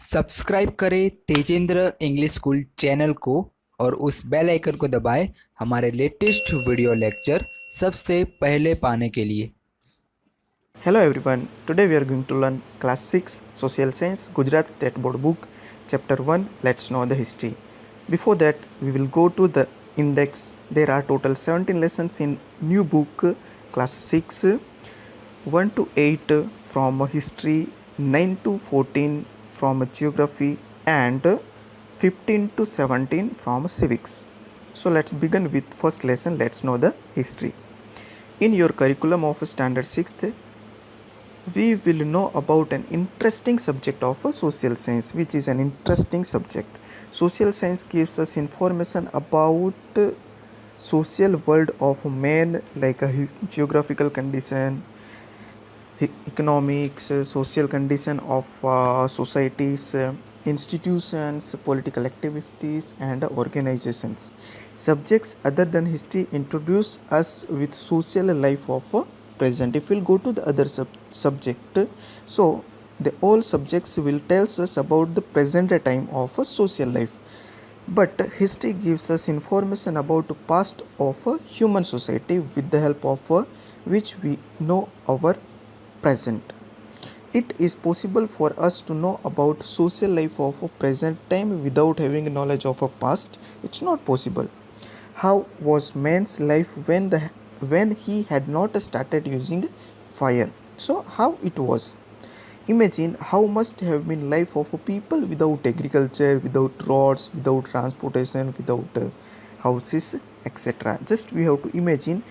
Subscribe करें Tejendra English school channel को और उस बेल आइकन को दबाएं हमारे लेटेस्ट वीडियो लेक्चर सबसे पहले पाने के लिए। Hello everyone, today we are going to learn class 6 Social Science Gujarat State Board book chapter 1. Let's know the history. Before that we will go to the index. There are total 17 lessons in new book class 6 1 to 8 from history, 9 to 14 from geography and 15 to 17 from civics. So let's begin with first lesson. Let's know the history. In your curriculum of standard 6th, we will know about an interesting subject of social science, which is an interesting subject. Social science gives us information about social world of man, like a geographical condition, economics, social condition of societies, institutions, political activities and organizations. Subjects other than history introduce us with social life of present. If we'll go to the other subject, so the all subjects will tells us about the present time of a social life, but history gives us information about the past of a human society with the help of which we know our present. It is possible for us to know about social life of a present time without having knowledge of a past. It's not possible. How was man's life when he had not started using fire? So how it was? Imagine how must have been life of a people without agriculture, without roads, without transportation, without houses, etc. Just we have to imagine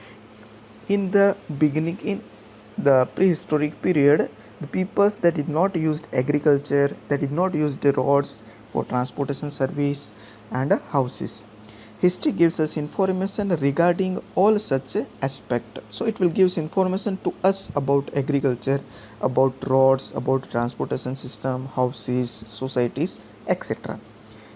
in the beginning, in the prehistoric period, the peoples that did not use agriculture, that did not use the roads for transportation service and houses. History gives us information regarding all such aspect. So it will give information to us about agriculture, about roads, about transportation system, houses, societies, etc.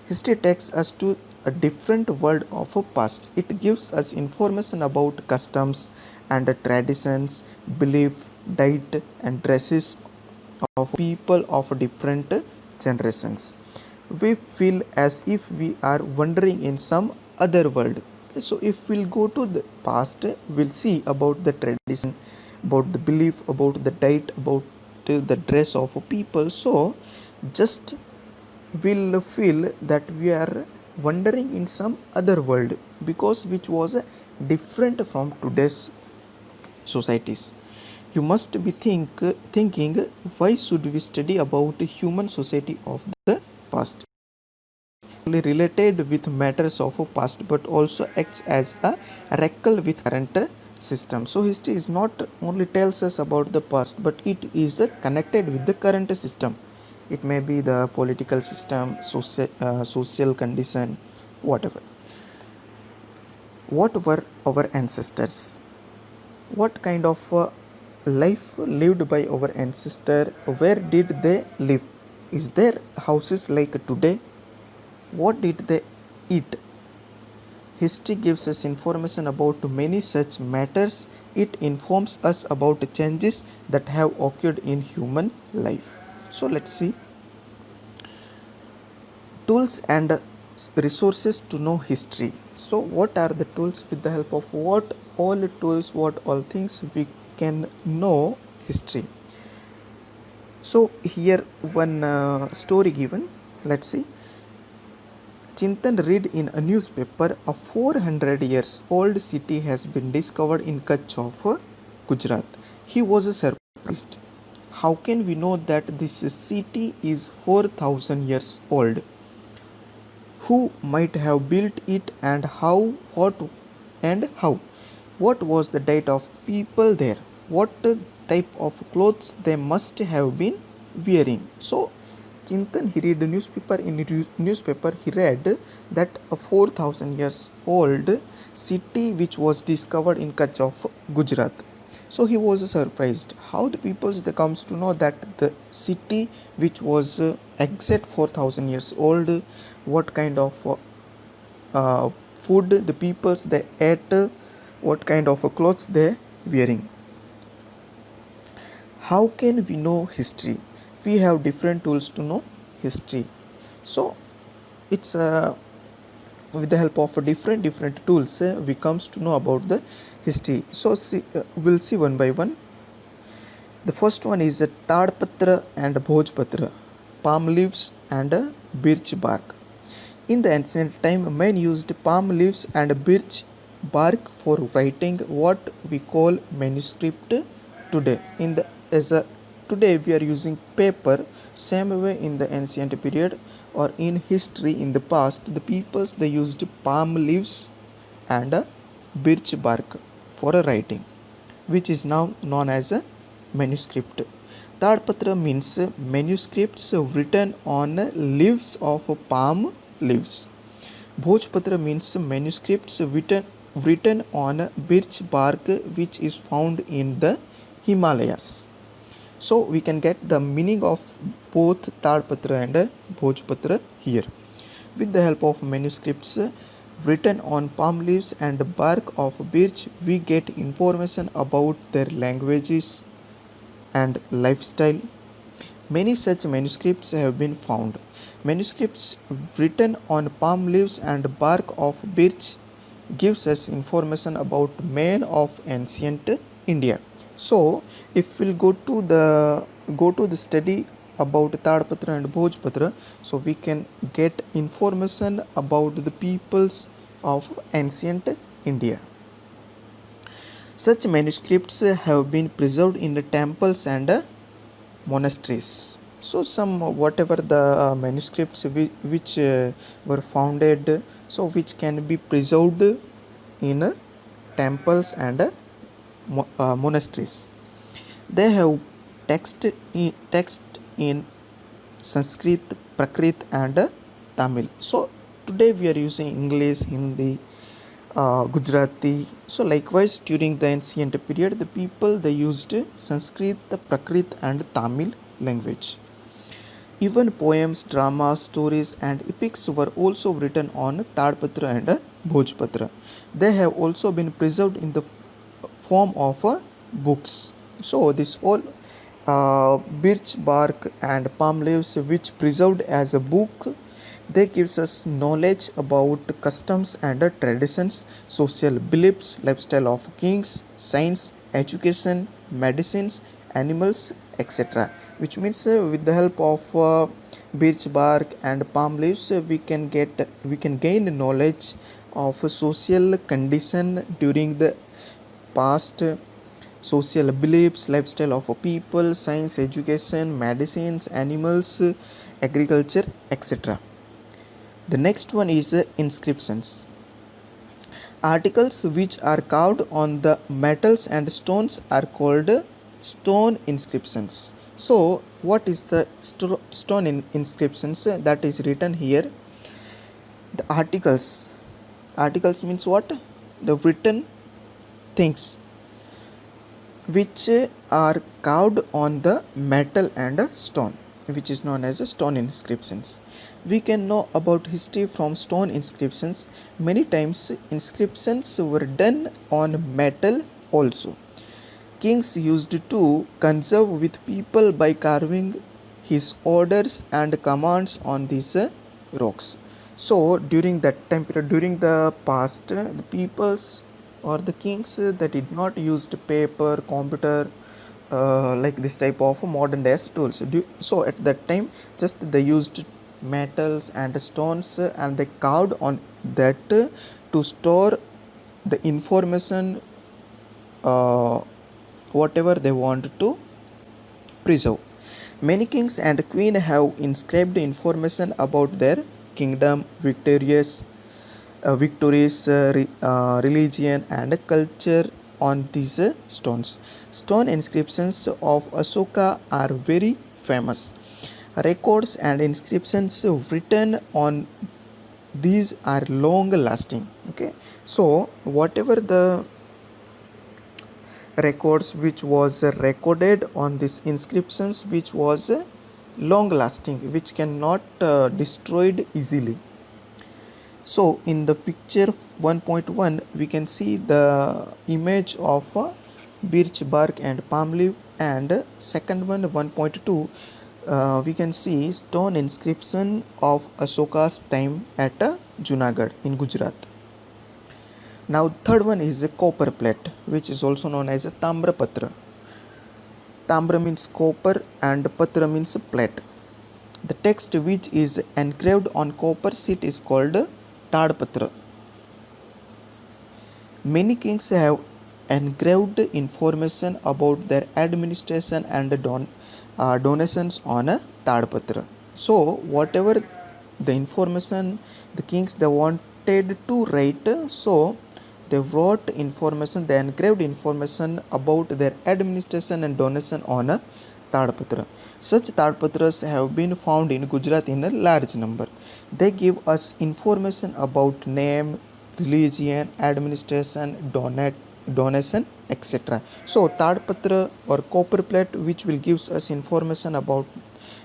History takes us to a different world of a past. It gives us information about customs and traditions, belief, diet and dresses of people of different generations. We feel as if we are wandering in some other world. So if we'll go to the past, we'll see about the tradition, about the belief, about the diet, about the dress of people. So just we'll feel that we are wandering in some other world, because which was different from today's societies. You must be thinking, why should we study about human society of the past? Only related with matters of past, but also acts as a oracle with current system. So history is not only tells us about the past, but it is connected with the current system. It may be the political system, social condition, whatever. What were our ancestors? What kind of life lived by our ancestor? Where did they live? Is there houses like today? What did they eat? History gives us information about many such matters. It informs us about changes that have occurred in human life. So let's see tools and resources to know history. So what are the tools? With the help of what all tools, what all things we can know history. So here one story given. Let's see. Chintan read in a newspaper, a 400 years old city has been discovered in Kutch of Gujarat. He was surprised. How can we know that this city is 4000 years old? Who might have built it and how, what and how? What was the diet of people there? What type of clothes they must have been wearing? So Chintan, he read the newspaper. In newspaper he read that a 4000 years old city which was discovered in Kutch of Gujarat. So he was surprised how the peoples they comes to know that the city which was exact 4000 years old, what kind of food the peoples they ate, what kind of clothes they wearing. How can we know history? We have different tools to know history. So it's with the help of different tools we comes to know about the history. So we'll see one by one. The first one is a Tadpatra and Bhojpatra, palm leaves and birch bark. In the ancient time, men used palm leaves and birch bark for writing what we call manuscript today. Today we are using paper. Same way in the ancient period or in history in the past, the peoples they used palm leaves and birch bark for writing, which is now known as a manuscript. Tadpatra means manuscripts written on leaves of palm leaves. Bhojpatra means manuscripts written on birch bark which is found in the Himalayas. So we can get the meaning of both Tadpatra and Bhojpatra here. With the help of manuscripts written on palm leaves and bark of birch, we get information about their languages and lifestyle. Many such manuscripts have been found. Manuscripts written on palm leaves and bark of birch gives us information about men of ancient India. So if we'll go to the study about Tadpatra and Bhojpatra, so we can get information about the peoples of ancient India. Such manuscripts have been preserved in the temples and monasteries. So some whatever the manuscripts which were founded, so which can be preserved in temples and monasteries. They have text in Sanskrit, Prakrit and Tamil. So today we are using English, Hindi, Gujarati. So likewise during the ancient period the people they used Sanskrit, Prakrit and Tamil language. Even poems, dramas, stories and epics were also written on Tadpatra and Bhojpatra. They have also been preserved in the form of books. So this all birch bark and palm leaves which preserved as a book, they gives us knowledge about customs and traditions, social beliefs, lifestyle of kings, science, education, medicines, animals, etc. Which means with the help of birch bark and palm leaves we can gain knowledge of social condition during the past, social beliefs, lifestyle of people, science, education, medicines, animals, agriculture, etc. The next one is inscriptions. Articles which are carved on the metals and stones are called stone inscriptions. So what is the stone inscriptions that is written here? The articles means what? The written things which are carved on the metal and stone, which is known as stone inscriptions. We can know about history from stone inscriptions. Many times inscriptions were done on metal also. Kings used to conserve with people by carving his orders and commands on these rocks. So during that time period, during the past, the peoples or the kings that did not use paper, computer, like this type of modern days tools. So at that time just they used metals and stones and they carved on that to store the information whatever they want to preserve. Many kings and queen have inscribed information about their kingdom, victories, religion and culture on these stones. Stone inscriptions of Ashoka are very famous. Records and inscriptions written on these are long lasting. Okay, so whatever the records which was recorded on these inscriptions which was long lasting, which cannot destroyed easily. So in the picture 1.1 we can see the image of birch bark and palm leaf, and second one 1.2 we can see stone inscription of Ashoka's time at Junagadh in Gujarat. Now third one is a copper plate, which is also known as a Tambrapatra. Tambra means copper and Patra means plate. The text which is engraved on copper sheet is called Tadpatra. Many kings have engraved information about their administration and donations on a Tadpatra. So whatever the information the kings they wanted to write, so they wrote information, they engraved information about their administration and donation on a Tadpatra. Such Tadpatras have been found in Gujarat in a large number. They give us information about name, religion, administration, donation, etc. So Tadpatra or copper plate which will gives us information about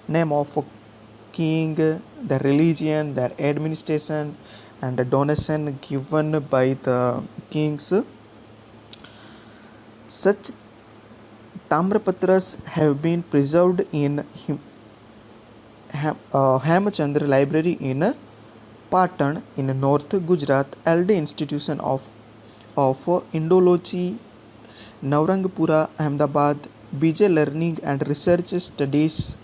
name of a king, the religion, their administration and the donation given by the kings. Such Tamrapatras have been preserved in Hemchandra Library in Patan in North Gujarat, LD Institution of Indology, Navrangpura, Ahmedabad, BJ Learning and Research Studies,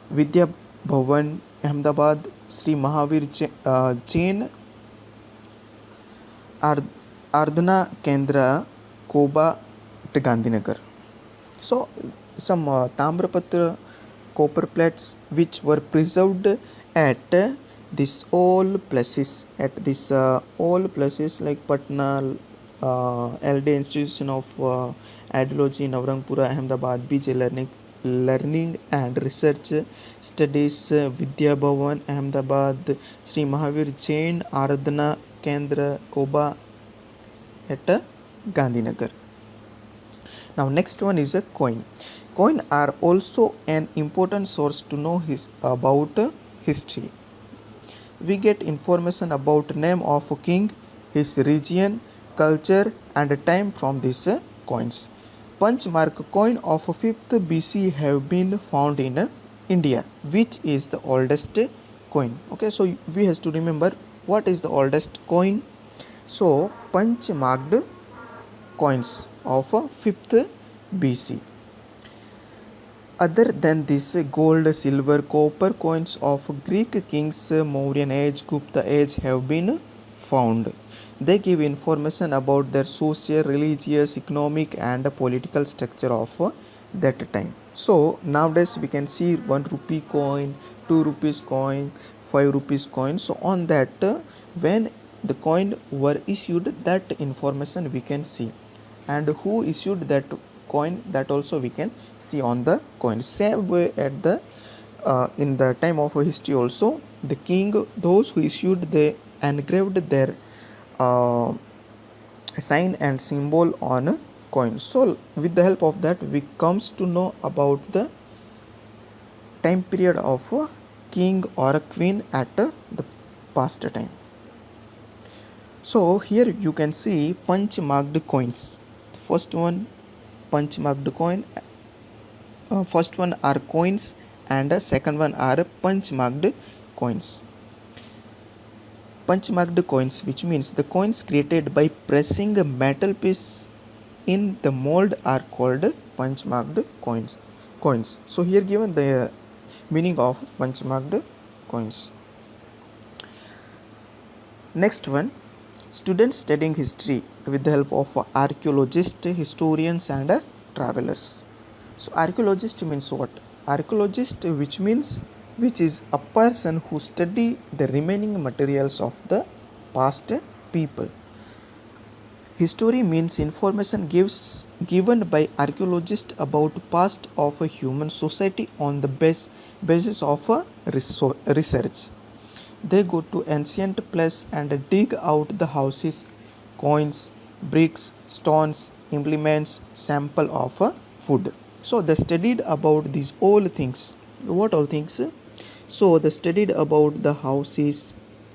Vidya Bhavan, Ahmedabad, Sri Mahavir Jain, Ardhana Kendra, Koba, Gandhinagar. So some Tamrapatra copper plates which were preserved at this all places like Patna, LD Institution of Ideology, Navrangpura, Ahmedabad, BJ Learning and Research Studies, Vidya Bhavan, Ahmedabad, Sri Mahavir Jain, Aradhana Kendra, Koba at Gandhinagar. Now next one is a coin. Coin are also an important source to know about history. We get information about name of a king, his region, culture and time from these coins. Punch mark coin of 5th BC have been found in India, which is the oldest coin. Okay, so we have to remember what is the oldest coin. So punch marked coins of 5th BC. Other than this, gold, silver, copper coins of Greek kings, Mauryan age, Gupta age have been found. They give information about their social, religious, economic and political structure of that time. So nowadays we can see 1 rupee coin, 2 rupees coin, 5 rupees coin. So on that, when the coin were issued, that information we can see, and who issued that coin, that also we can see on the coin. Same way at the in the time of history also, the king, those who issued, they engraved their sign and symbol on coin. So with the help of that we comes to know about the time period of a king or a queen at the past time. So here you can see punch marked coins. First one punch marked coin, first one are coins and second one are punch marked coins. Punch marked coins, which means the coins created by pressing a metal piece in the mold, are called punch marked coins. So here given the meaning of punch marked coins. Next one, students studying history with the help of archaeologists, historians and travelers. So archaeologist means what? Archaeologist, which is a person who study the remaining materials of the past people. History means information given by archaeologists about past of a human society on the basis of a research. They go to ancient place and dig out the houses, coins, bricks, stones, implements, sample of food. So they studied about these all things. What all things? So they studied about the houses,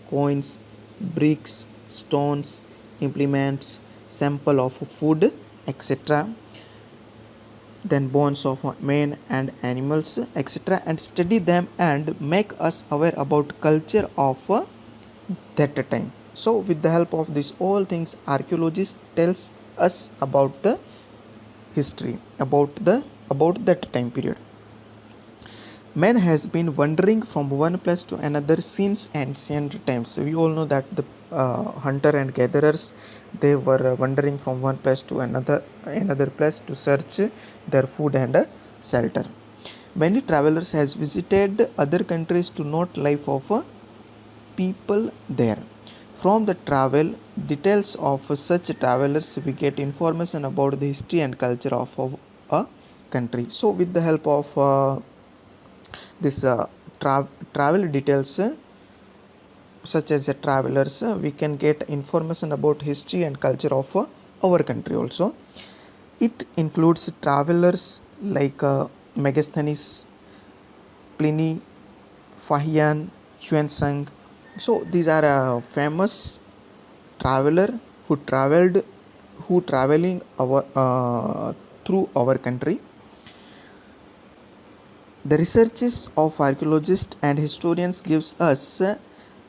coins, bricks, stones, implements, sample of food, etc. then bones of men and animals, etc., and study them and make us aware about culture of that time. So with the help of these all things, archaeologists tells us about the history, about that time period. Man has been wandering from one place to another since ancient times. We all know that the hunter and gatherers, they were wandering from one place to another place to search their food and shelter. Many travelers has visited other countries to note life of people there. From the travel details of such travelers, we get information about the history and culture of a country. So with the help of this travel details, such as travelers, we can get information about history and culture of our country also. It includes travelers like Megasthenes, Pliny, Fahian, Xuanzang. So these are famous traveler who traveling our through our country. The researches of archaeologists and historians gives us a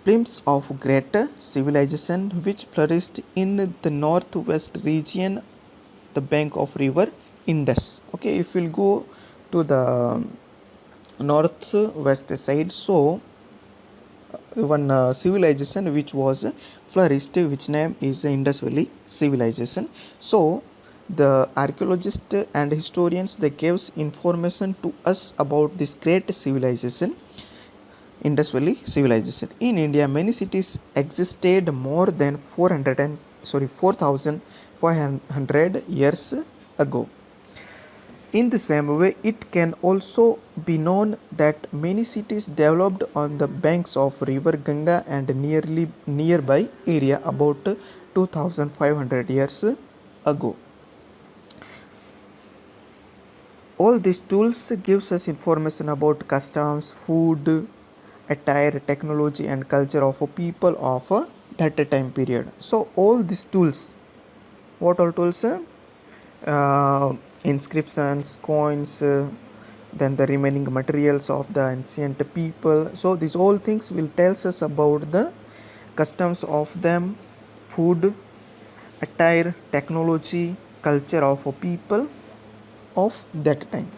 glimpse of greater civilization which flourished in the northwest region, the bank of river Indus. Okay, if we'll go to the northwest side, so one civilization which was flourished, which name is Indus Valley civilization. So the archaeologists and historians, they gives information to us about this great civilization, Indus Valley civilization. In India, many cities existed more than 4,500 years ago. In the same way, it can also be known that many cities developed on the banks of river Ganga and nearby area about 2500 years ago. All these tools gives us information about customs, food, attire, technology and culture of a people of that time period. So all these tools, what all tools? Inscriptions, coins, then the remaining materials of the ancient people. So these all things will tells us about the customs of them, food, attire, technology, culture of a people of that time.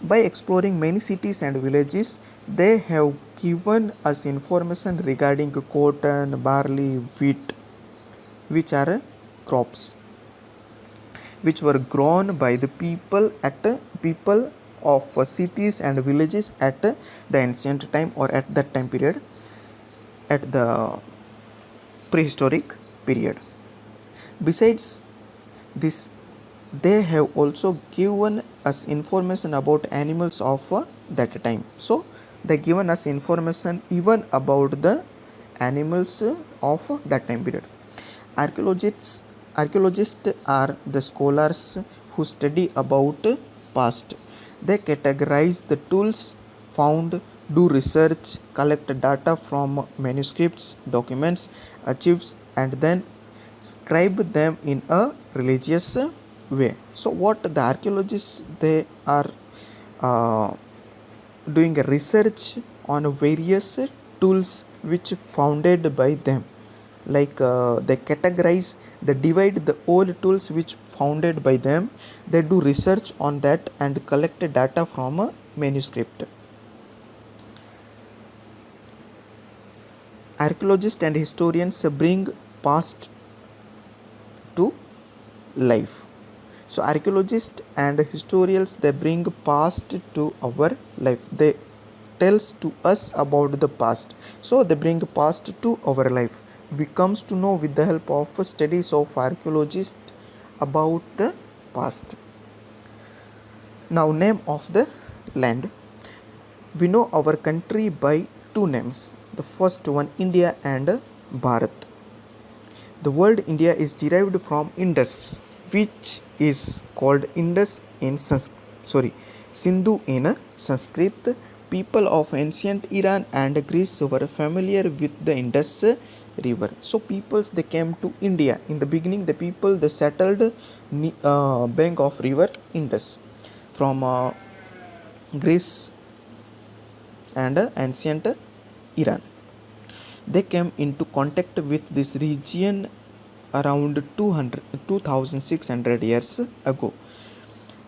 By exploring many cities and villages, they have given us information regarding cotton, barley, wheat, which are crops which were grown by the people of cities and villages at the ancient time or at that time period, at the prehistoric period. Besides this, they have also given us information about animals of that time. So they given us information even about the animals of that time period. Archaeologists are the scholars who study about past. They categorize the tools found, do research, collect data from manuscripts, documents, archives, and then scribe them in a religious way. So what the archaeologists, they are uh, doing a research on various tools which founded by them, like they categorize, they divide the old tools which founded by them, they do research on that and collect data from a manuscript. Archaeologists and historians bring past to life. So archaeologists and historians, they bring past to our life, they tells to us about the past, so they bring past to our life. We comes to know with the help of studies of archaeologists about the past. Now, name of the land. We know our country by two names. The first one, India and Bharat. The word India is derived from Indus, which is called Indus in Sindhu in Sanskrit. People of ancient Iran and Greece were familiar with the Indus river. So peoples, they came to India. In the beginning, the people, they settled bank of river Indus. from Greece and ancient Iran. They came into contact with this region around 2600 years ago.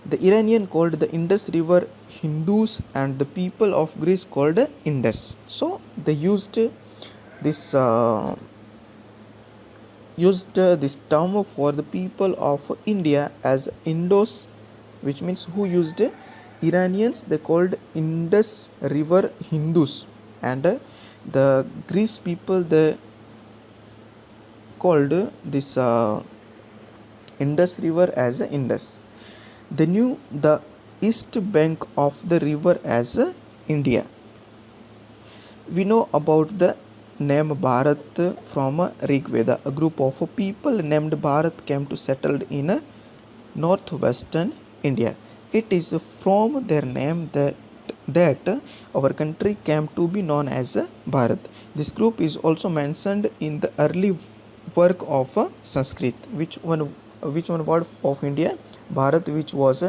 The Iranian called the Indus River Hindus and the people of Greece called Indus. So they used this term for the people of India as Indos, which means who used Iranians they called Indus River Hindus, and the Greece people they called this Indus River as Indus. They knew the east bank of the river as India. We know about the name Bharat from Rig Veda. A group of people named Bharat came to settle in northwestern India. It is from their name that our country came to be known as Bharat. This group is also mentioned in the early work of Sanskrit. Which one word of India? Bharat, which was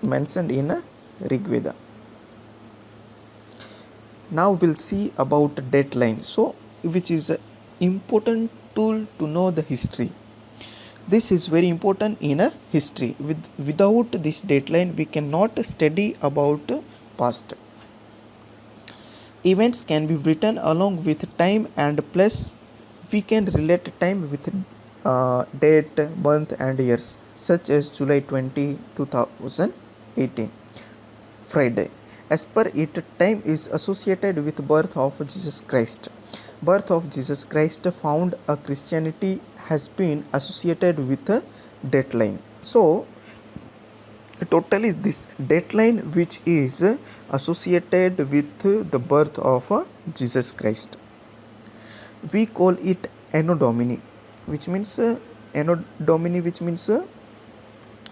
mentioned in Rig Veda. Now we'll see about dateline, so which is an important tool to know the history. This is very important in a history. Without this dateline we cannot study about past. Events can be written along with time and place. We can relate time with date, month and years, such as July 20, 2018, Friday. As per it, time is associated with birth of Jesus Christ. Birth of Jesus Christ found a Christianity has been associated with a dateline. So totally this dateline which is associated with the birth of Jesus Christ. We call it Anno Domini, which means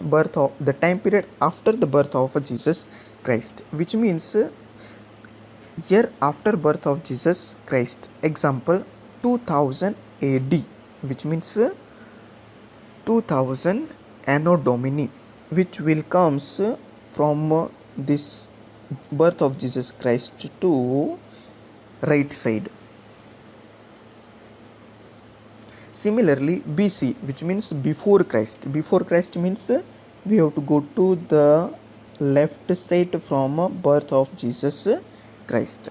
birth of the time period after the birth of Jesus Christ, which means year after birth of Jesus Christ. Example 2000 AD, which means 2000 Anno Domini, which will comes from this birth of Jesus Christ to right side. Similarly, BC, which means before Christ. Before Christ means we have to go to the left side from birth of Jesus Christ.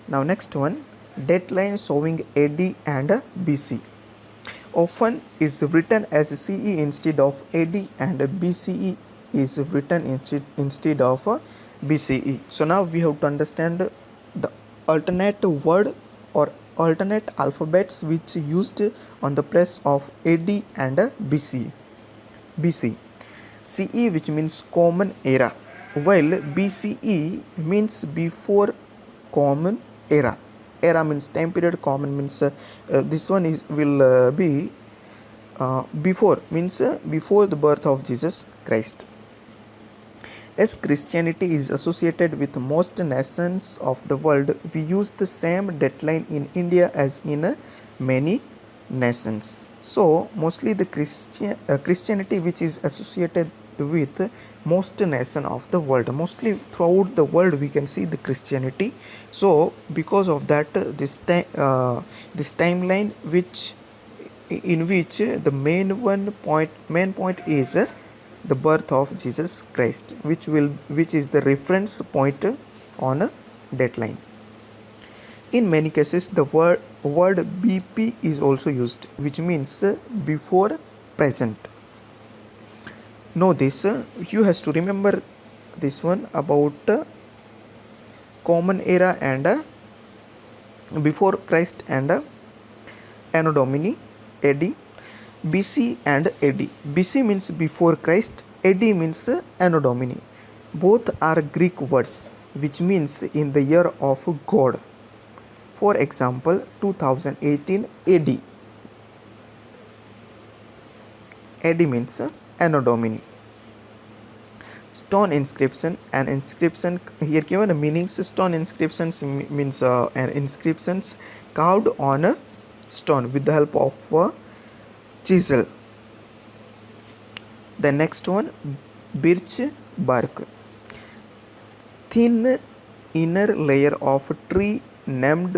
Now next one, dateline showing AD and BC. Often is written as CE instead of AD, and BCE is written instead of BCE. So now we have to understand the alternate word or alternate alphabets which used on the place of AD and BC. CE, which means common era, while BCE means before common era. Era means time period, common means this one will be before, means before the birth of Jesus Christ. As Christianity is associated with most nations of the world, we use the same dateline in India as in many nations. So mostly the Christianity which is associated with most nation of the world, mostly throughout the world we can see the Christianity. So because of that, this timeline which in which the main point is the birth of Jesus Christ, which is the reference point on a dateline. In many cases the word BP is also used, which means before present. Know this, you has to remember this one about common era and before Christ and Anno Domini, AD, BC and AD. BC means before Christ, AD means Anno Domini. Both are Greek words which means in the year of God. For example, 2018 AD. AD means Anno Domini. Stone inscription, an inscription here given a meaning. Stone inscriptions means an inscriptions carved on stone with the help of chisel. The next one, birch bark. Thin inner layer of tree named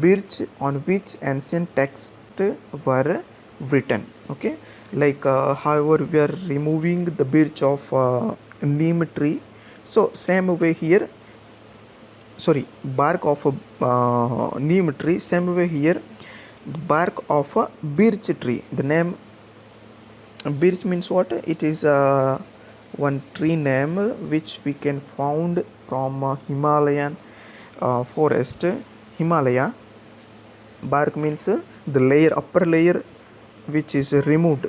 birch on which ancient texts were written. Okay, like however we are removing the birch of neem tree, so same way here, sorry, bark of a neem tree, same way here, bark of a birch tree. The name birch means what? It is one tree name which we can found from Himalayan forest. Himalaya. Bark means the layer, upper layer which is removed